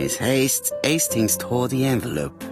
his haste, Hastings tore the envelope.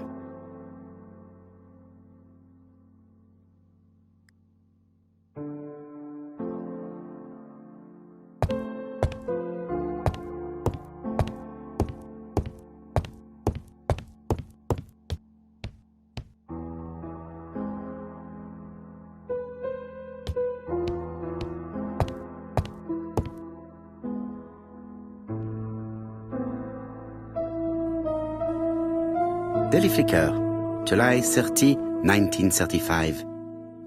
Daily Flicker, July 30, 1935.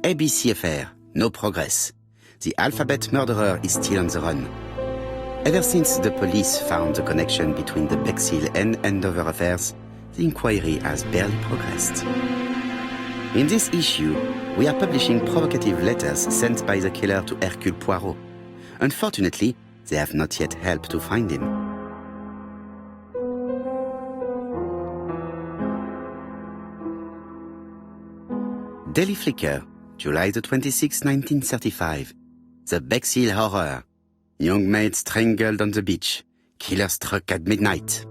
ABC affair, no progress. The alphabet murderer is still on the run. Ever since the police found the connection between the Bexhill and Andover affairs, the inquiry has barely progressed. In this issue, we are publishing provocative letters sent by the killer to Hercule Poirot. Unfortunately, they have not yet helped to find him. Daily Flicker, July the 26th, 1935. The Bexhill Horror. Young maid strangled on the beach. Killer struck at midnight.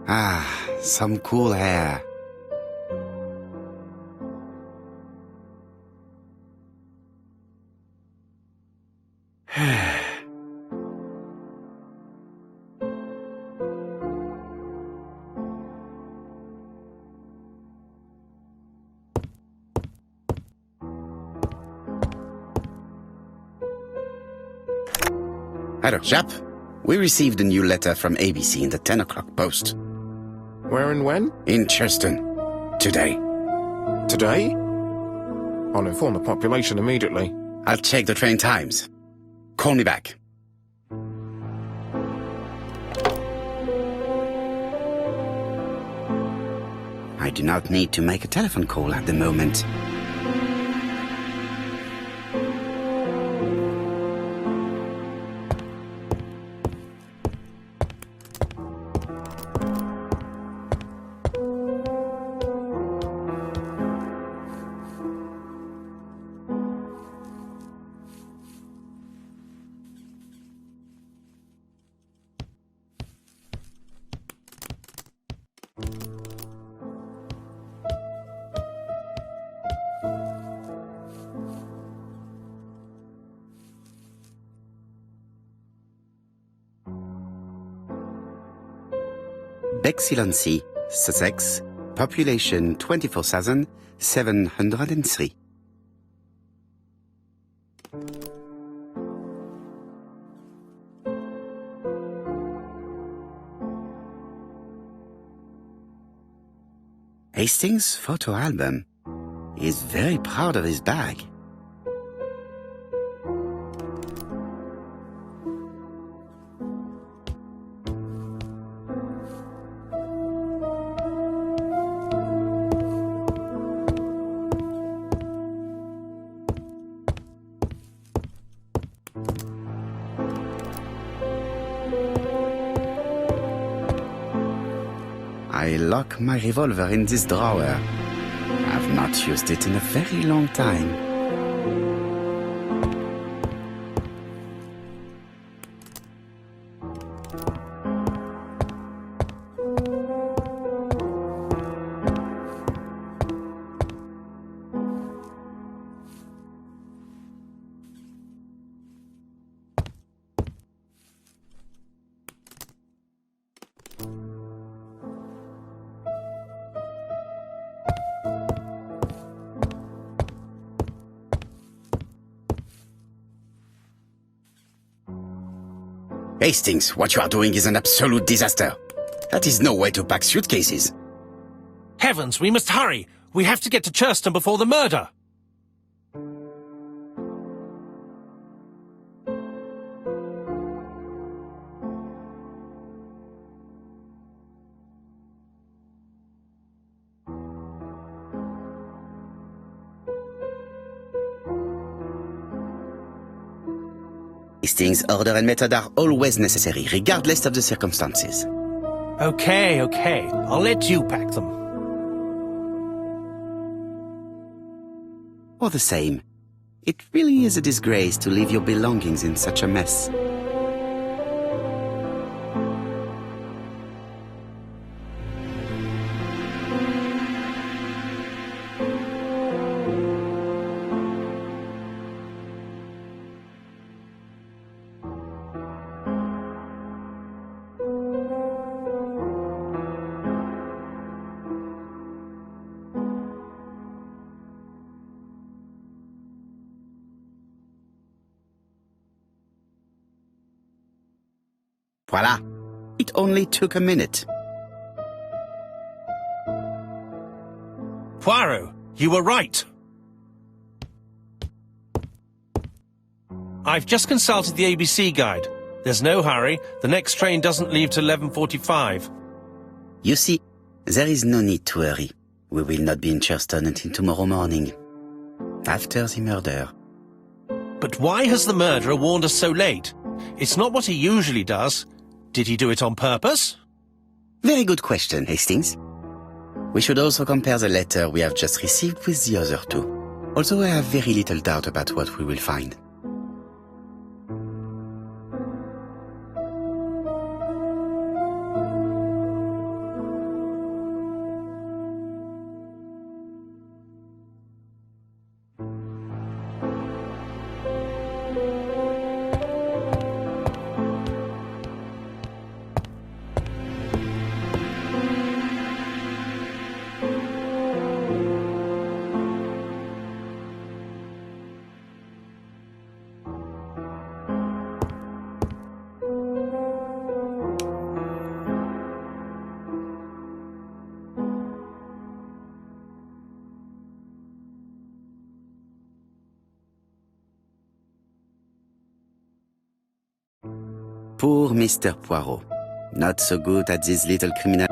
Ah, some cool hair. Hello, chap. We received a new letter from ABC in the 10 o'clock post. Where and when? In Churston. Today. Today? I'll inform the population immediately. I'll check the train times. Call me back. I do not need to make a telephone call at the moment. Bexhill-on-Sea, Sussex, population 24,703. Hastings' photo album. He is very proud of his bag. I lock my revolver in this drawer. I've not used it in a very long time. Hastings, what you are doing is an absolute disaster. That is no way to pack suitcases. Heavens, we must hurry! We have to get to Churston before the murder! Hastings' order and method are always necessary, regardless of the circumstances. Okay. I'll let you pack them. You're the same. It really is a disgrace to leave your belongings in such a mess. Voila! It only took a minute. Poirot, you were right. I've just consulted the ABC guide. There's no hurry. The next train doesn't leave till 11:45. You see, there is no need to hurry. We will not be in Churston until tomorrow morning, after the murder. But why has the murderer warned us so late? It's not what he usually does. Did he do it on purpose? Very good question, Hastings. We should also compare the letter we have just received with the other two, although I have very little doubt about what we will find. Poor Mr. Poirot. Not so good at these little criminal...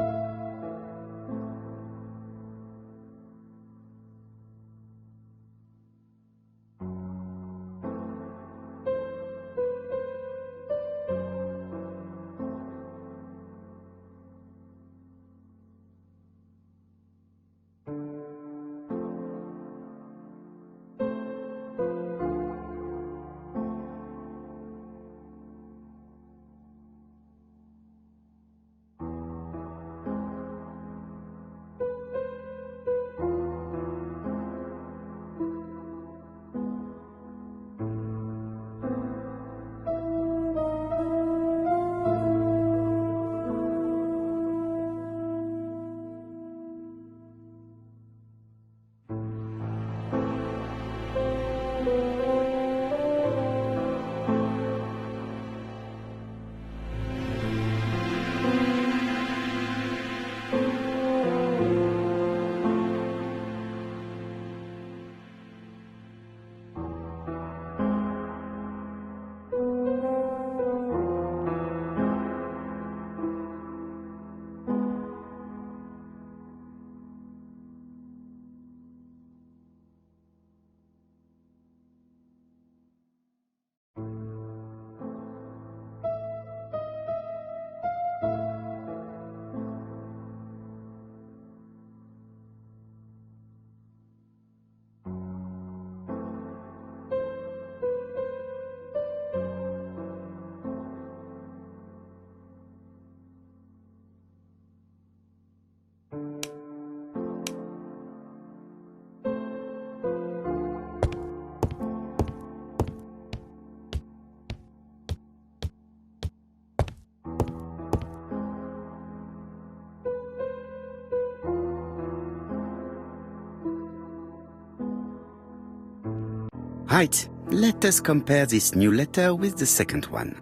Right, let us compare this new letter with the second one.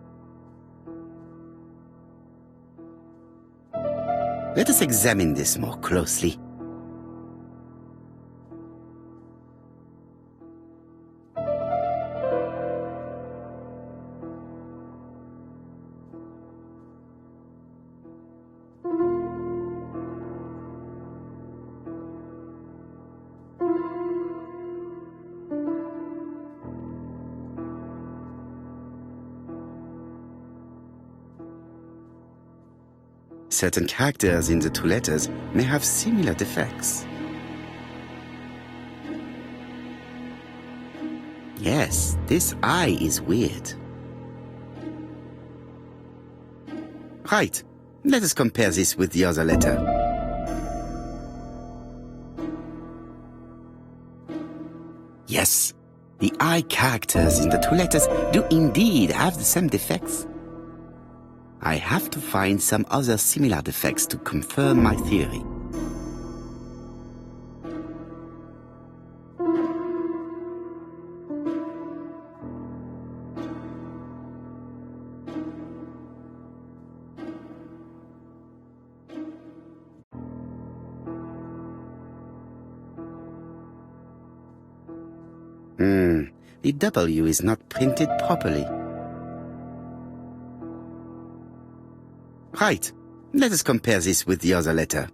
Let us examine this more closely. Certain characters in the two letters may have similar defects. Yes, this I is weird. Right. Let us compare this with the other letter. Yes, the I characters in the two letters do indeed have the same defects. I have to find some other similar defects to confirm my theory. The W is not printed properly. Right. Let us compare this with the other letter.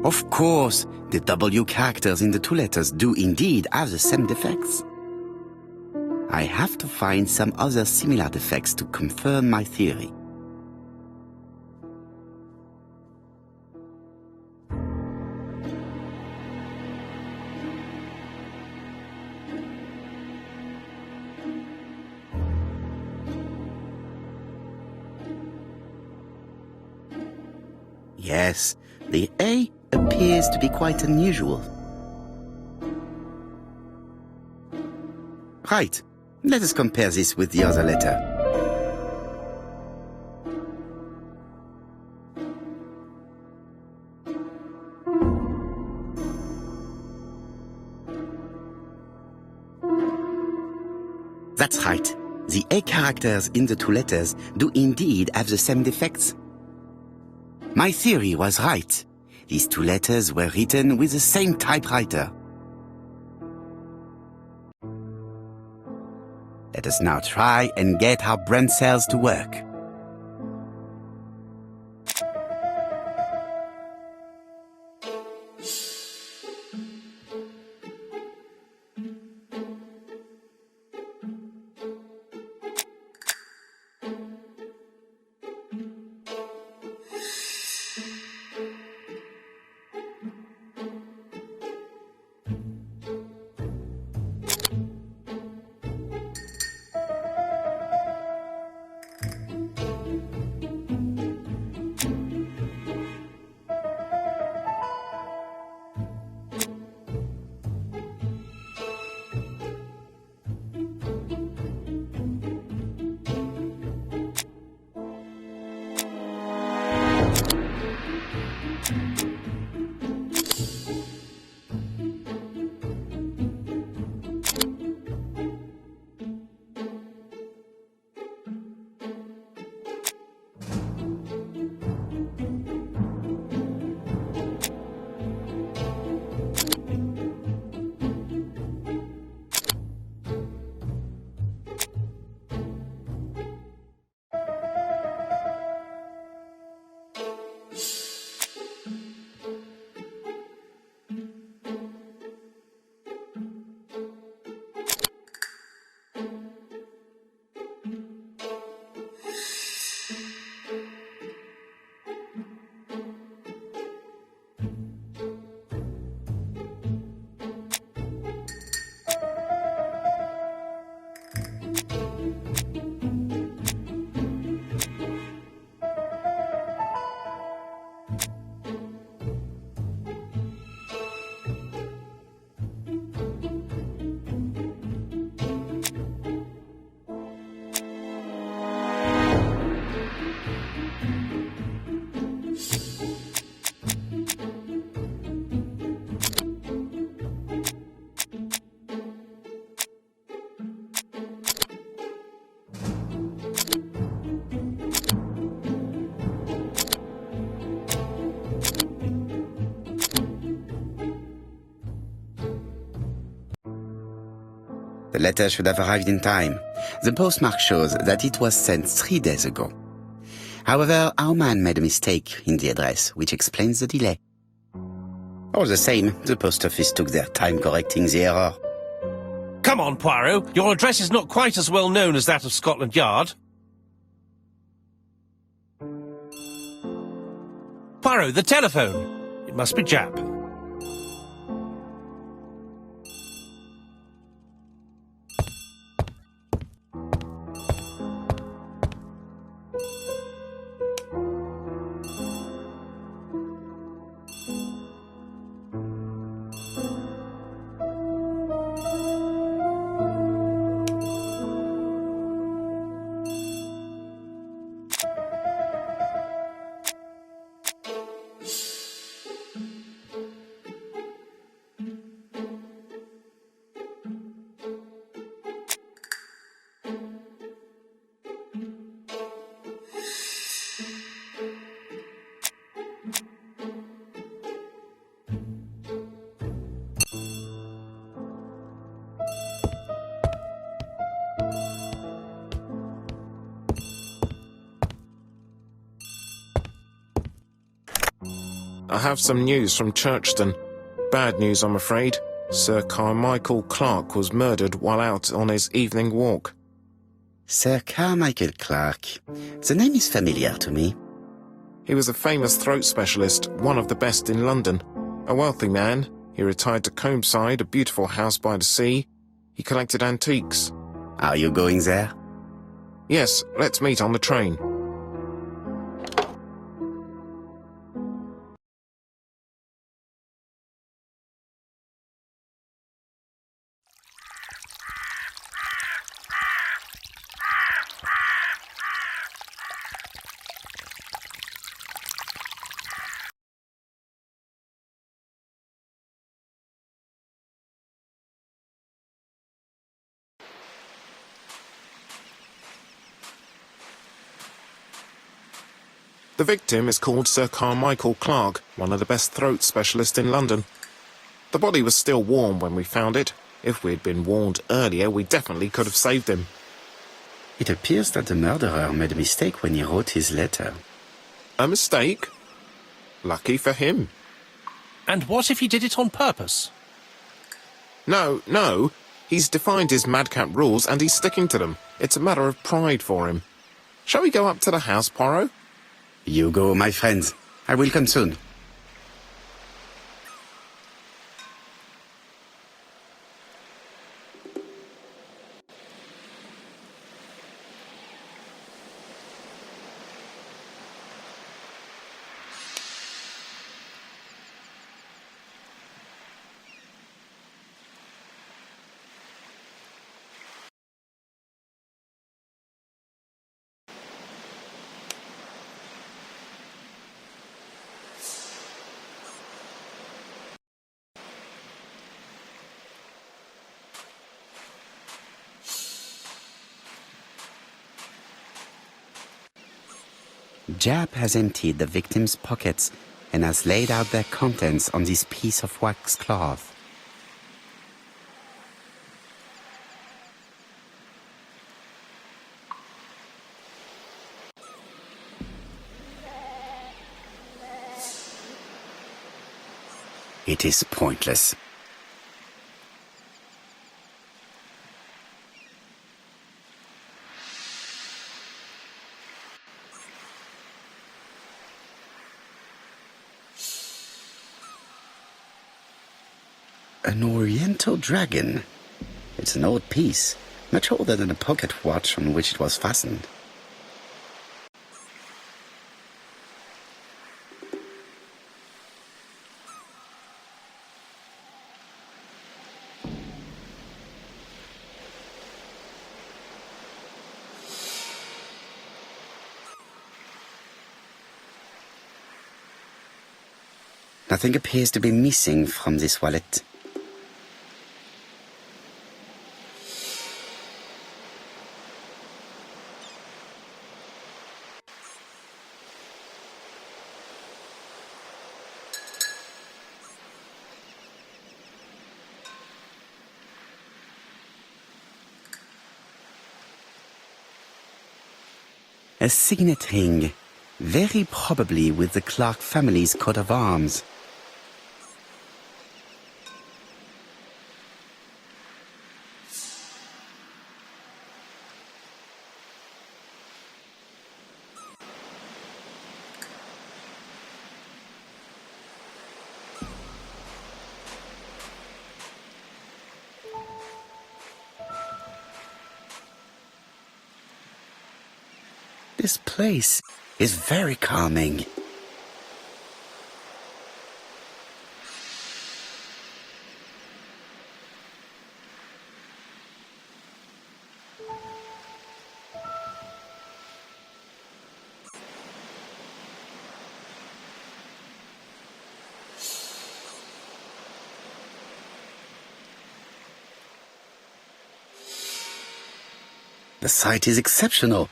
Of course, the W characters in the two letters do indeed have the same defects. I have to find some other similar defects to confirm my theory. Yes, the A appears to be quite unusual. Right. Let us compare this with the other letter. That's right. The A characters in the two letters do indeed have the same defects. My theory was right. These two letters were written with the same typewriter. Let us now try and get our brain cells to work. The letter should have arrived in time. The postmark shows that it was sent 3 days ago. However, our man made a mistake in the address, which explains the delay. All the same, the post office took their time correcting the error. Come on, Poirot. Your address is not quite as well known as that of Scotland Yard. Poirot, the telephone. It must be Jap. I have some news from Churchton. Bad news, I'm afraid. Sir Carmichael Clark was murdered while out on his evening walk. Sir Carmichael Clark. The name is familiar to me. He was a famous throat specialist, one of the best in London. A wealthy man, he retired to Combside, a beautiful house by the sea. He collected antiques. Are you going there? Yes, let's meet on the train. The victim is called Sir Carmichael Clark, one of the best throat specialists in London. The body was still warm when we found it. If we'd been warned earlier, we definitely could have saved him. It appears that the murderer made a mistake when he wrote his letter. A mistake? Lucky for him. And what if he did it on purpose? No. He's defined his madcap rules and he's sticking to them. It's a matter of pride for him. Shall we go up to the house, Poirot? You go, my friends. I will come soon. Jap has emptied the victim's pockets and has laid out their contents on this piece of wax cloth. It is pointless. An oriental dragon. It's an old piece, much older than the pocket watch on which it was fastened. Nothing appears to be missing from this wallet. A signet ring, very probably with the Clark family's coat of arms. This place is very calming. The site is exceptional.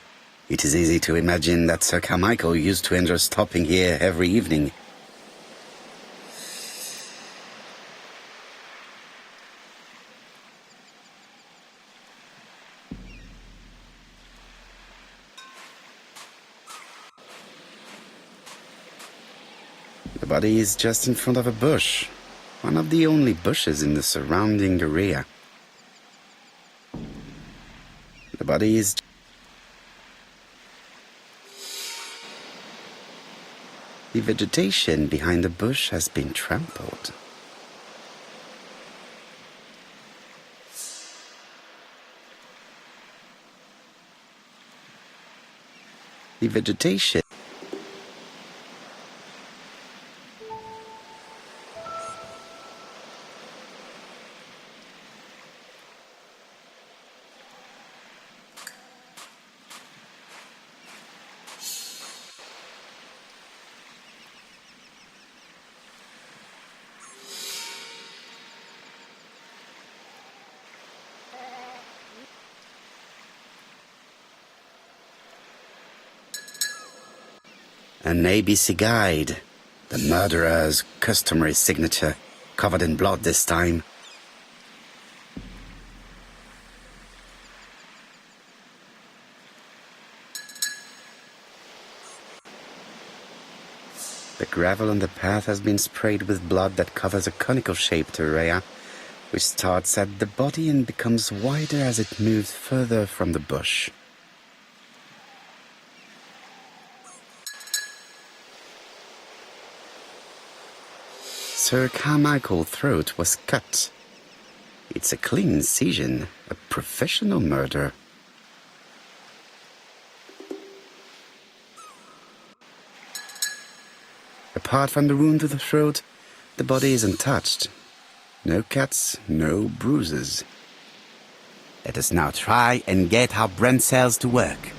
It is easy to imagine that Sir Carmichael used to enjoy stopping here every evening. The body is just in front of a bush, one of the only bushes in the surrounding area. The body is... The vegetation behind the bush has been trampled. The vegetation... An ABC guide, the murderer's customary signature, covered in blood this time. The gravel on the path has been sprayed with blood that covers a conical-shaped area, which starts at the body and becomes wider as it moves further from the bush. Sir Carmichael's throat was cut. It's a clean incision, a professional murder. Apart from the wound to the throat, the body is untouched. No cuts, no bruises. Let us now try and get our brain cells to work.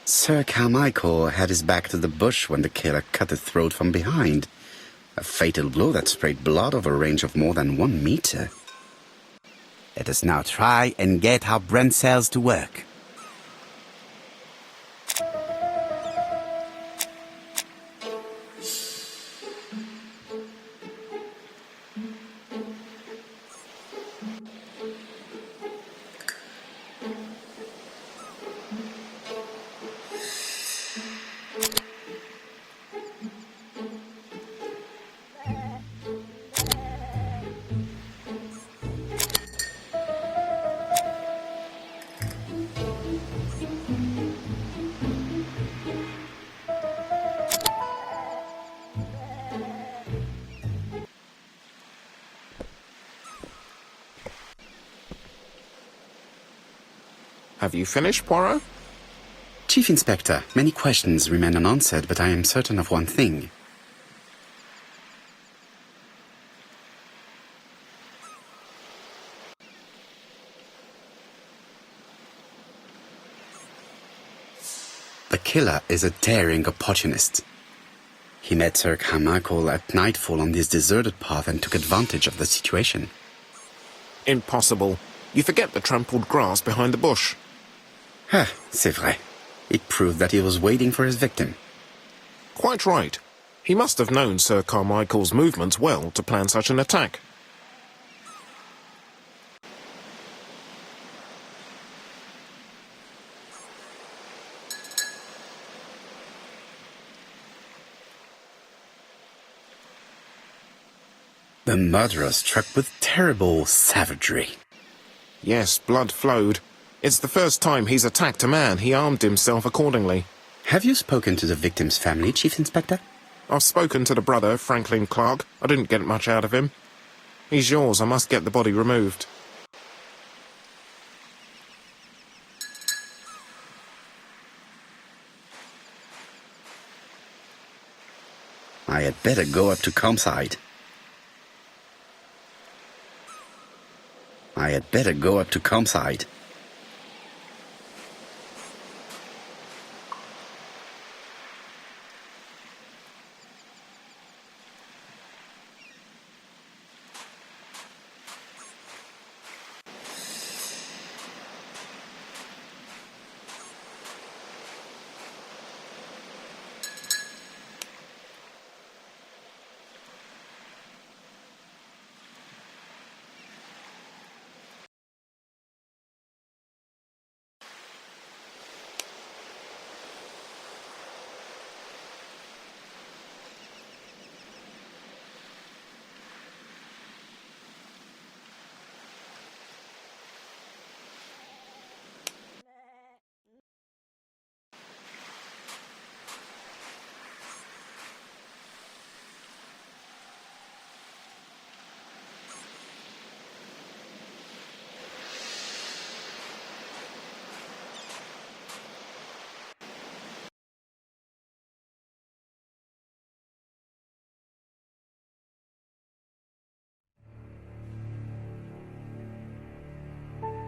Sir Carmichael had his back to the bush when the killer cut the throat from behind. A fatal blow that sprayed blood over a range of more than 1 meter. Let us now try and get our brain cells to work. Have you finished, Poirot? Chief Inspector, many questions remain unanswered, but I am certain of one thing. The killer is a daring opportunist. He met Sir Carmichael at nightfall on this deserted path and took advantage of the situation. Impossible. You forget the trampled grass behind the bush. Ah, c'est vrai. It proved that he was waiting for his victim. Quite right. He must have known Sir Carmichael's movements well to plan such an attack. The murderer struck with terrible savagery. Yes, blood flowed. It's the first time he's attacked a man. He armed himself accordingly. Have you spoken to the victim's family, Chief Inspector? I've spoken to the brother, Franklin Clark. I didn't get much out of him. He's yours. I must get the body removed. I had better go up to campsite. I had better go up to campsite.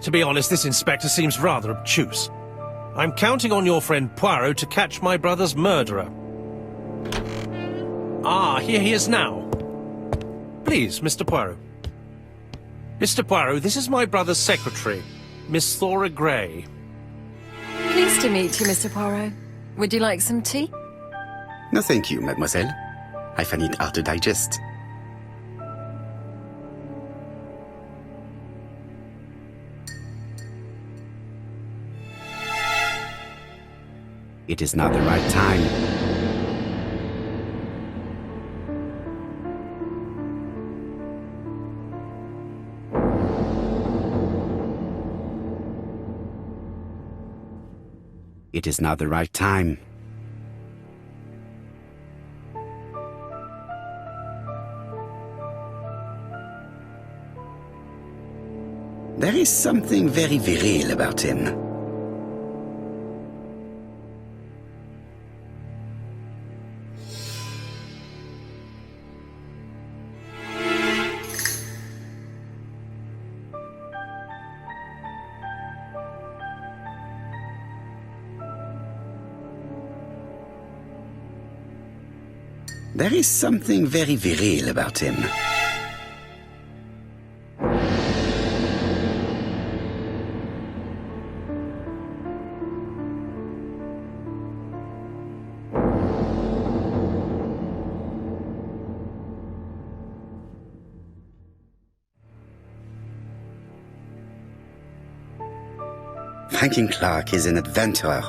To be honest, this inspector seems rather obtuse. I'm counting on your friend Poirot to catch my brother's murderer. Ah, here he is now. Please, Mr. Poirot. Mr. Poirot, this is my brother's secretary, Miss Thora Gray. Pleased to meet you, Mr. Poirot. Would you like some tea? No, thank you, mademoiselle. I find it hard to digest. It is not the right time. It is not the right time. There is something very viril about him. There is something very viril about him. Franklin Clark is an adventurer,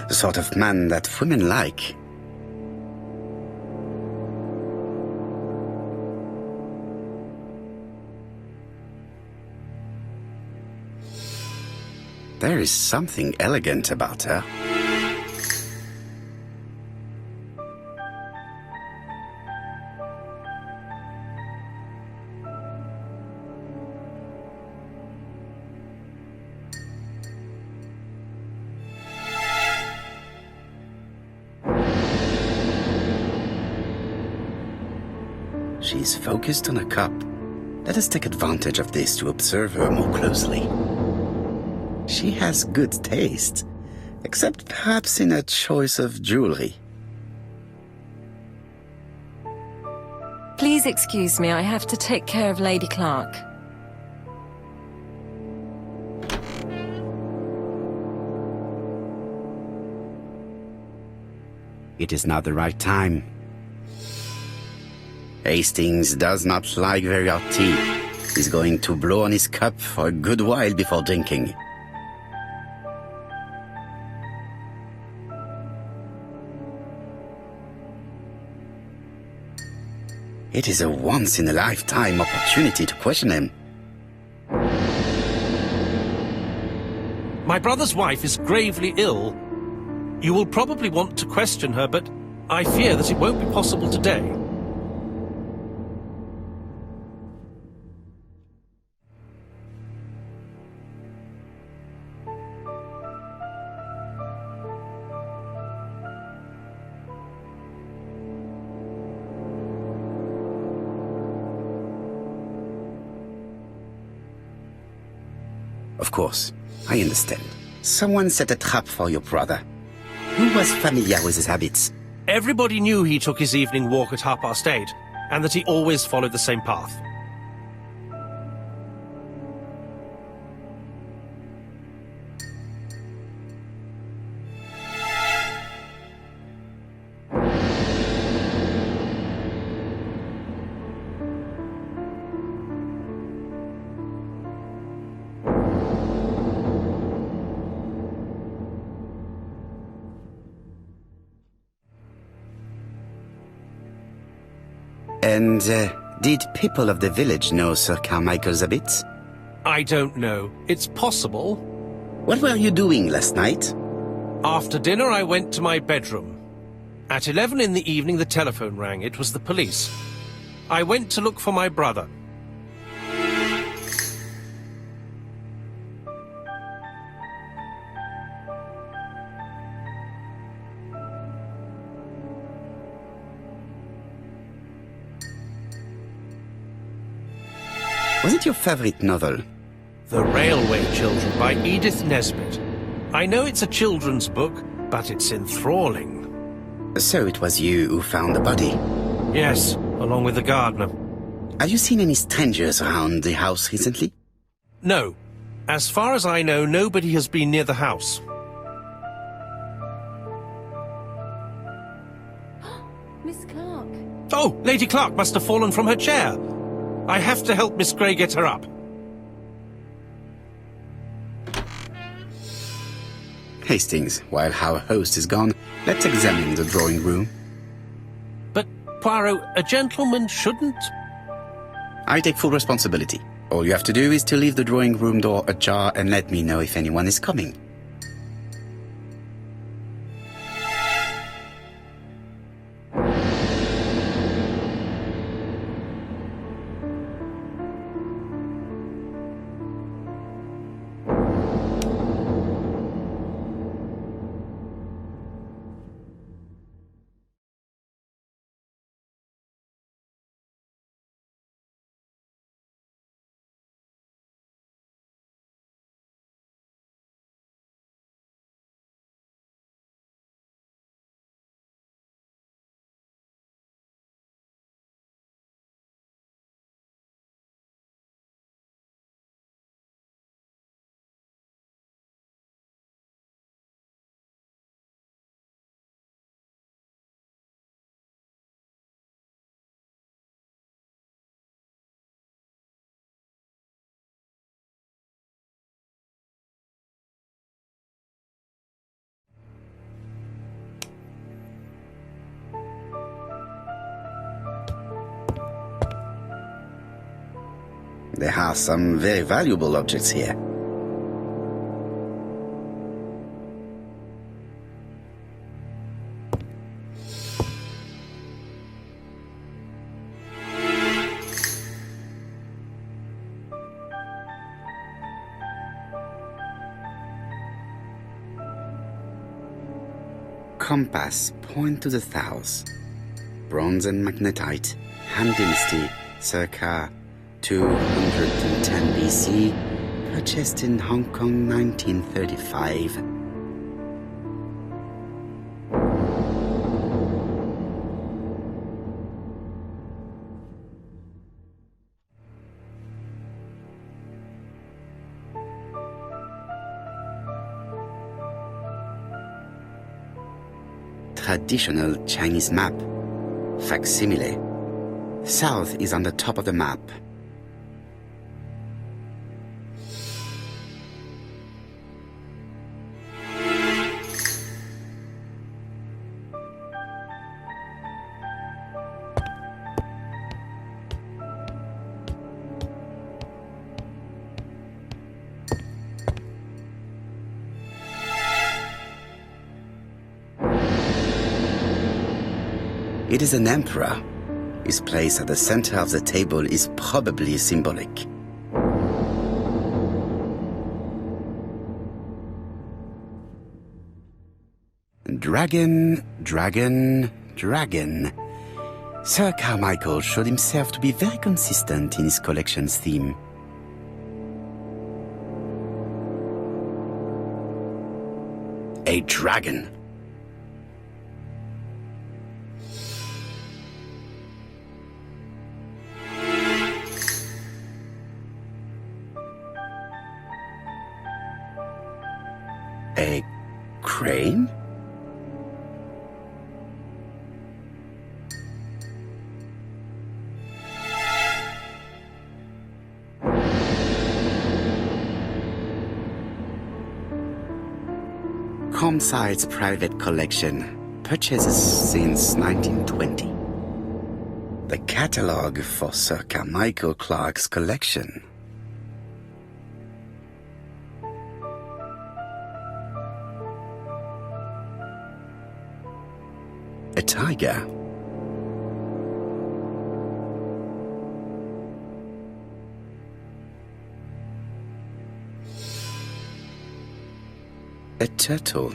the sort of man that women like. There is something elegant about her. She's focused on a cup. Let us take advantage of this to observe her more closely. She has good taste, except perhaps in her choice of jewelry. Please excuse me, I have to take care of Lady Clark. It is not the right time. Hastings does not like very hot tea. He's going to blow on his cup for a good while before drinking. It is a once-in-a-lifetime opportunity to question him. My brother's wife is gravely ill. You will probably want to question her, but I fear that it won't be possible today. Of course, I understand. Someone set a trap for your brother. Who was familiar with his habits? Everybody knew he took his evening walk at 8:30, and that he always followed the same path. And did people of the village know Sir Carmichael's habits? I don't know. It's possible. What were you doing last night? After dinner, I went to my bedroom. At 11 in the evening, the telephone rang. It was the police. I went to look for my brother. Was it your favorite novel? The Railway Children by Edith Nesbit. I know it's a children's book, but it's enthralling. So it was you who found the body? Yes, along with the gardener. Have you seen any strangers around the house recently? No. As far as I know, nobody has been near the house. Miss Clark. Oh, Lady Clark must have fallen from her chair. I have to help Miss Grey get her up. Hastings, while our host is gone, let's examine the drawing room. But, Poirot, a gentleman shouldn't... I take full responsibility. All you have to do is to leave the drawing room door ajar and let me know if anyone is coming. There are some very valuable objects here. Compass, point to the south. Bronze and magnetite. Han Dynasty, circa 210 BC, purchased in Hong Kong 1935. Traditional Chinese map, facsimile. South is on the top of the map. It is an emperor. His place at the center of the table is probably symbolic. Dragon, dragon, dragon. Sir Carmichael showed himself to be very consistent in his collection's theme. A dragon. A crane? Comside's private collection, purchases since 1920. The catalogue for Sir Carmichael Clark's collection. A tiger. A turtle.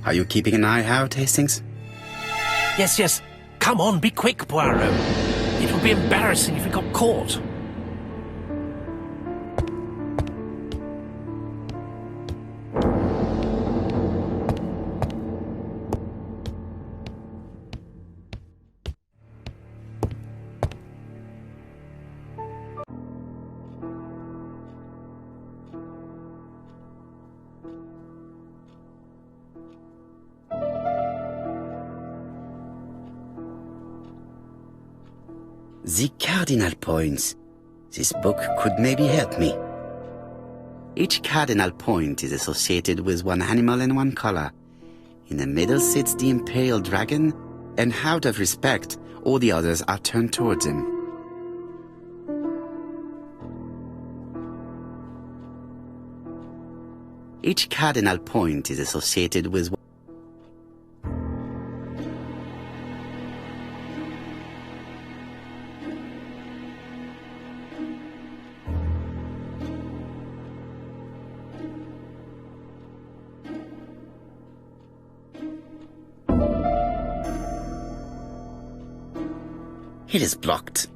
Are you keeping an eye out, Hastings? Yes, yes. Come on, be quick, Poirot. It would be embarrassing if we got caught. The cardinal points. This book could maybe help me. Each cardinal point is associated with one animal and one color. In the middle sits the imperial dragon, and out of respect, all the others are turned towards him. Each cardinal point is associated with It is blocked.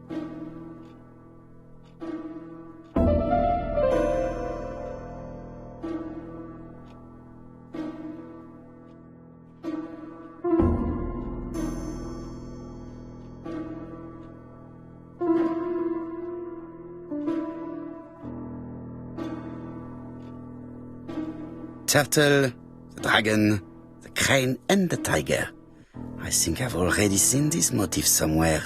Turtle, the dragon, the crane and the tiger. I think I've already seen this motif somewhere.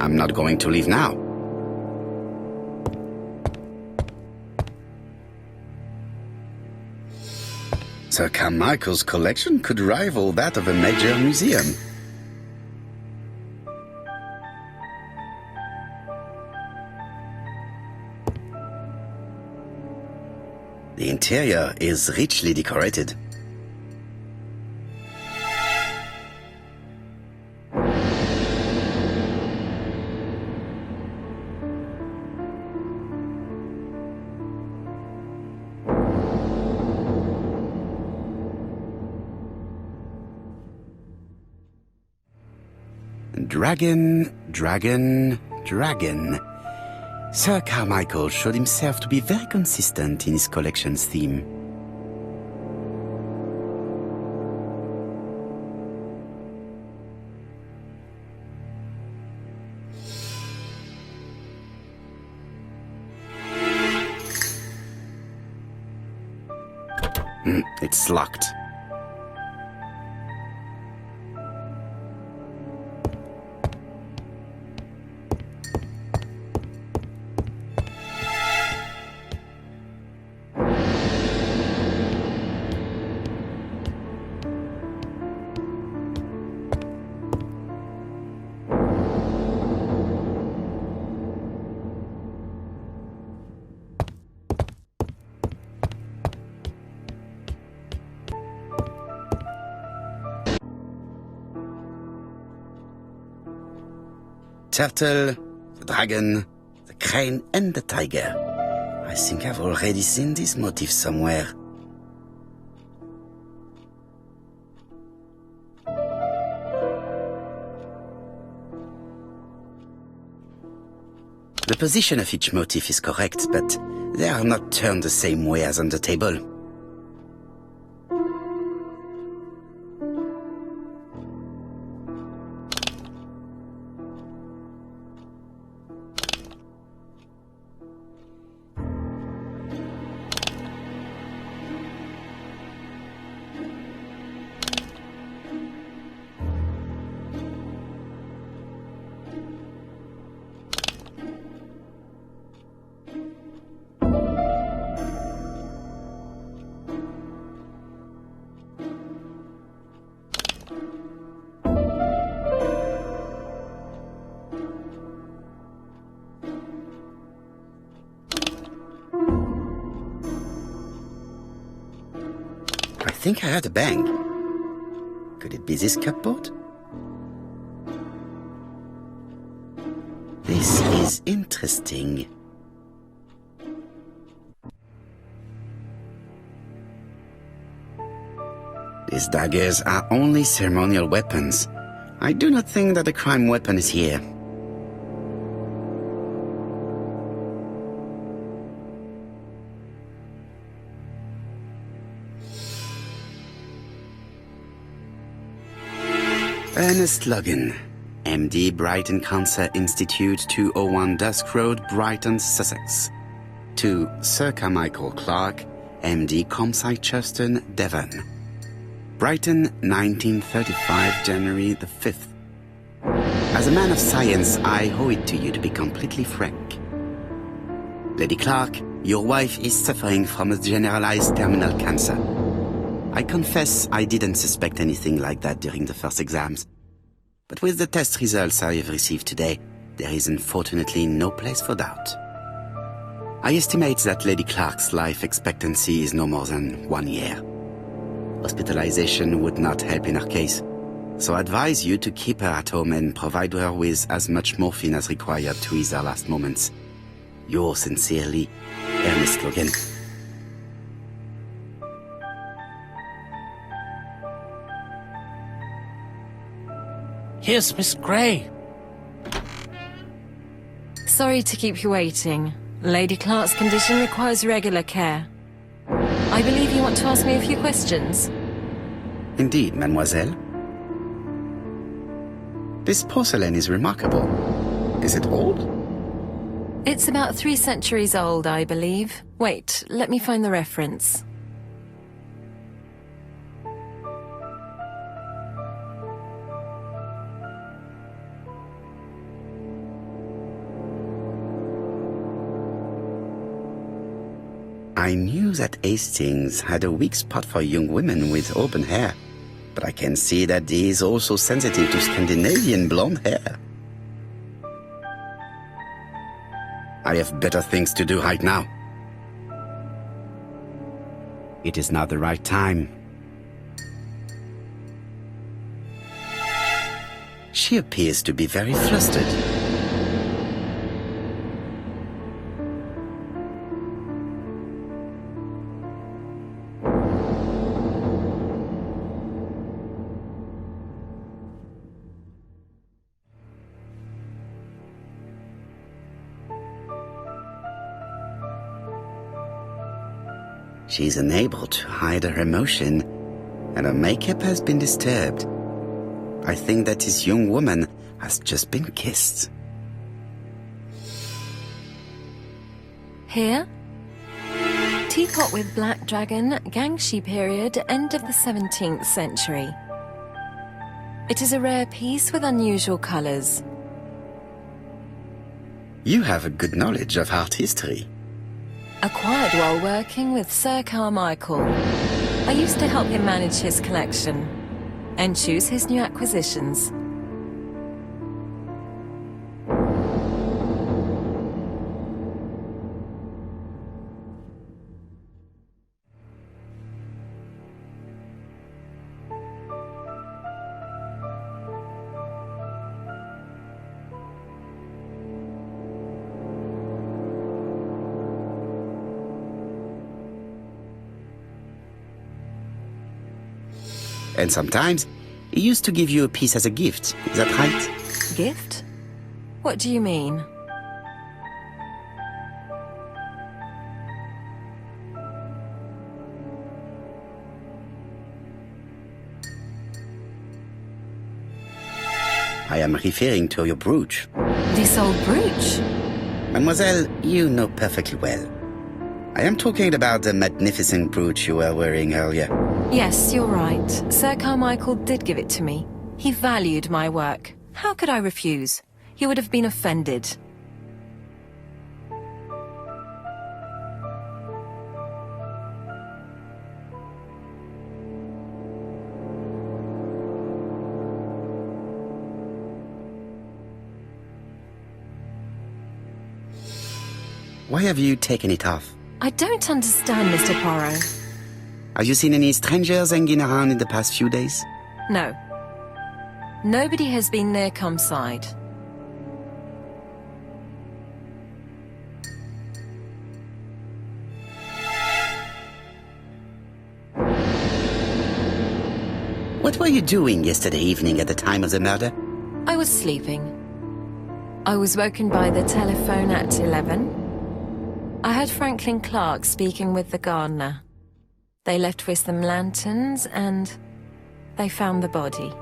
I'm not going to leave now. Sir Carmichael's collection could rival that of a major museum. The interior is richly decorated. Dragon, dragon, dragon. Sir Carmichael showed himself to be very consistent in his collection's theme. It's locked. Turtle, the dragon, the crane and the tiger. I think I've already seen this motif somewhere. The position of each motif is correct, but they are not turned the same way as on the table. I think I heard a bang. Could it be this cupboard? This is interesting. These daggers are only ceremonial weapons. I do not think that the crime weapon is here. Ernest Logan, MD, Brighton Cancer Institute, 201 Dusk Road, Brighton, Sussex. To Sir Carmichael Clark, MD, Comside Churston, Devon. Brighton, 1935, January the 5th. As a man of science, I owe it to you to be completely frank. Lady Clark, your wife is suffering from a generalized terminal cancer. I confess I didn't suspect anything like that during the first exams. But with the test results I have received today, there is unfortunately no place for doubt. I estimate that Lady Clark's life expectancy is no more than 1 year. Hospitalization would not help in her case, so I advise you to keep her at home and provide her with as much morphine as required to ease her last moments. Yours sincerely, Ernest Logan. Here's Miss Gray. Sorry to keep you waiting. Lady Clark's condition requires regular care. I believe you want to ask me a few questions. Indeed, mademoiselle. This porcelain is remarkable. Is it old? It's about 3 centuries old, I believe. Wait, let me find the reference. I knew that Hastings had a weak spot for young women with auburn hair, but I can see that he is also sensitive to Scandinavian blonde hair. I have better things to do right now. It is not the right time. She appears to be very flustered. She is unable to hide her emotion, and her makeup has been disturbed. I think that this young woman has just been kissed. Here? Teapot with black dragon, Gangxi period, end of the 17th century. It is a rare piece with unusual colours. You have a good knowledge of art history. Acquired while working with Sir Carmichael. I used to help him manage his collection and choose his new acquisitions. And sometimes, he used to give you a piece as a gift. Is that right? Gift? What do you mean? I am referring to your brooch. This old brooch? Mademoiselle, you know perfectly well. I am talking about the magnificent brooch you were wearing earlier. Yes, you're right. Sir Carmichael did give it to me. He valued my work. How could I refuse? He would have been offended. Why have you taken it off? I don't understand, Mr. Poirot. Have you seen any strangers hanging around in the past few days? No. Nobody has been near Cumside. What were you doing yesterday evening at the time of the murder? I was sleeping. I was woken by the telephone at 11. I heard Franklin Clark speaking with the gardener. They left with some lanterns and they found the body.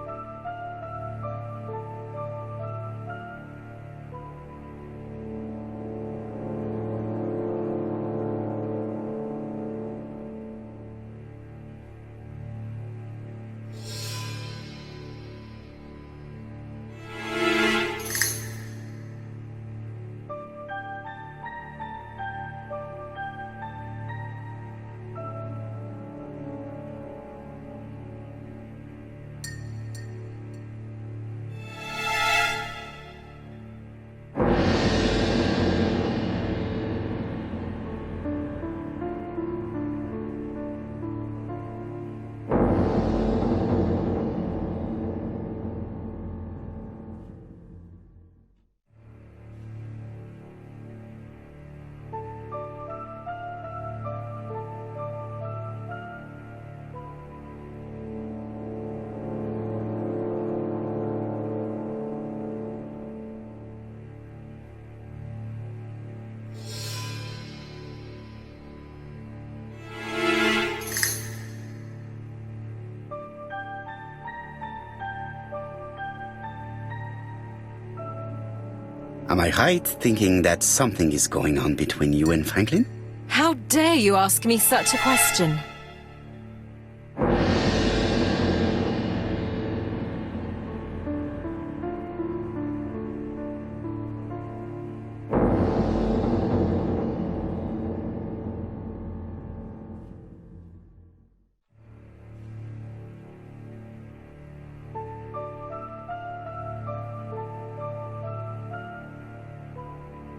Am I right thinking that something is going on between you and Franklin? How dare you ask me such a question?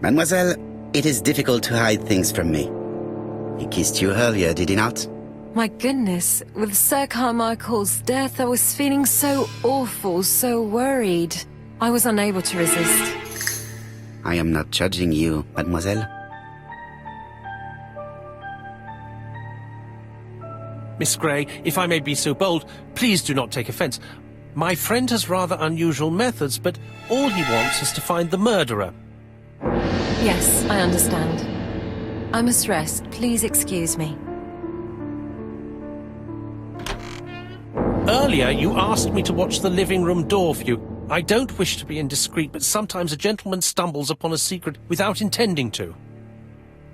Mademoiselle, it is difficult to hide things from me. He kissed you earlier, did he not? My goodness, with Sir Carmichael's death, I was feeling so awful, so worried. I was unable to resist. I am not judging you, mademoiselle. Miss Grey, if I may be so bold, please do not take offence. My friend has rather unusual methods, but all he wants is to find the murderer. Yes, I understand. I must rest. Please excuse me. Earlier, you asked me to watch the living room door for you. I don't wish to be indiscreet, but sometimes a gentleman stumbles upon a secret without intending to.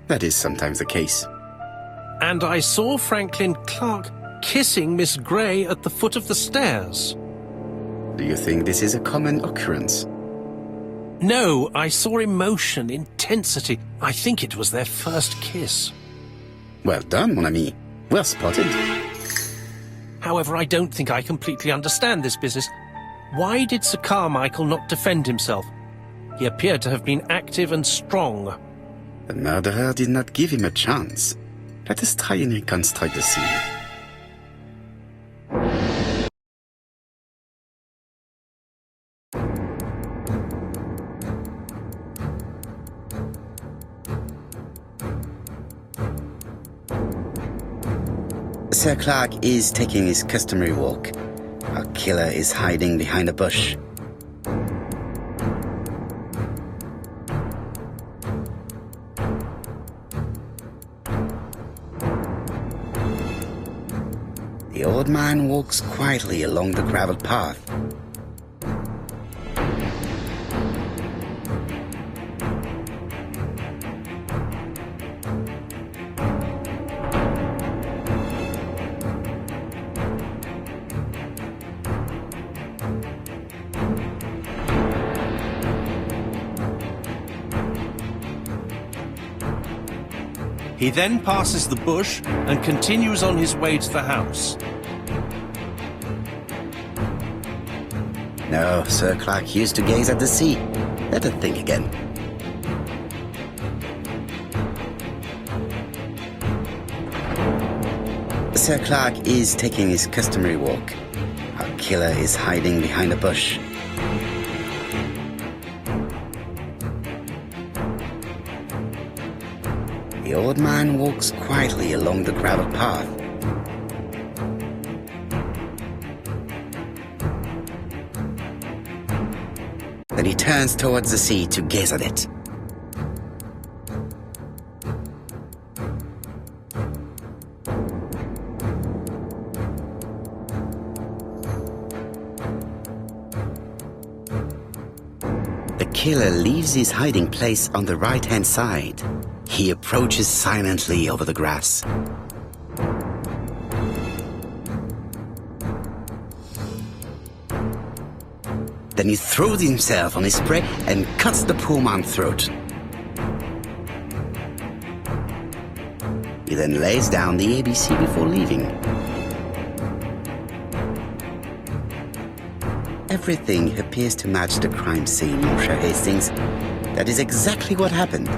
That is sometimes the case. And I saw Franklin Clark kissing Miss Gray at the foot of the stairs. Do you think this is a common occurrence? No, I saw emotion, intensity. I think it was their first kiss. Well done, mon ami. Well spotted. However, I don't think I completely understand this business. Why did Sir Carmichael not defend himself? He appeared to have been active and strong. The murderer did not give him a chance. Let us try and reconstruct the scene. Sir Clark is taking his customary walk. Our killer is hiding behind a bush. The old man walks quietly along the gravel path. He then passes the bush and continues on his way to the house. No, Sir Clark used to gaze at the sea. Let us think again. Sir Clark is taking his customary walk. Our killer is hiding behind a bush. The old man walks quietly along the gravel path. Then he turns towards the sea to gaze at it. The killer leaves his hiding place on the right-hand side. He approaches silently over the grass. Then he throws himself on his prey and cuts the poor man's throat. He then lays down the ABC before leaving. Everything appears to match the crime scene, Monsieur Hastings. That is exactly what happened.